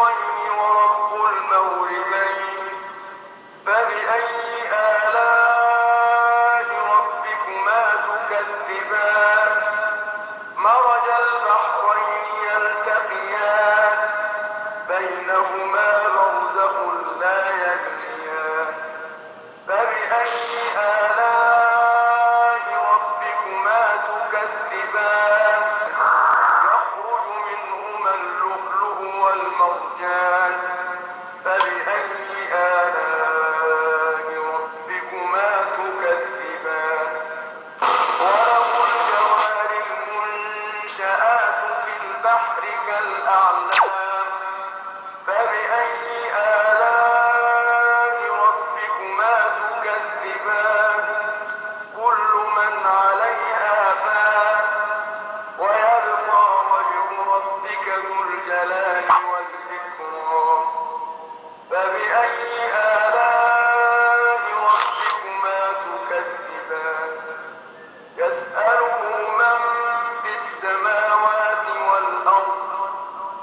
المشرقين ورب المغربين فبأي آلاء ربكما تكذبان مرج البحرين يلتقيان بينهما برزخ لا يبغيان فبأي آلاء ربكما تكذبان يخرج منهما اللؤلؤ والمرجان فبأي آلاء ربكما تكذبان وله الجوار المنشآت في البحر كالأعلام فبأي آلاء ربكما تكذبان كل من عليها فان ويبقى وجه ربك ذو الجلال والإكرام فبأي آلاء ربكما تكذبان يسأله من في السماوات والأرض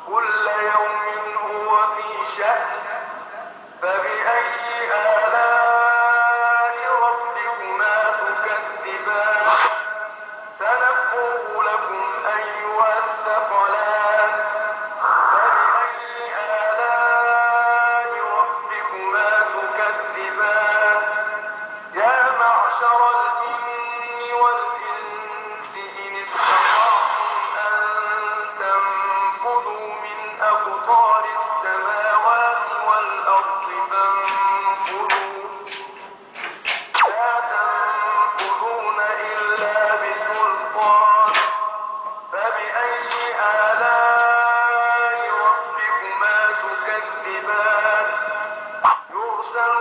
كل يوم هو في شأن فبأي آلاء ربكما تكذبان سنفرغ لكم أيها الثقلان فبأي آلاء ربكما تكذبان يا معشر الجن والإنس إن استطعتم أن تنفذوا من أقطار السماوات والأرض فانفذوا لا تنفذون إلا بسلطان فبأي آلاء ربكما تكذبان يرسل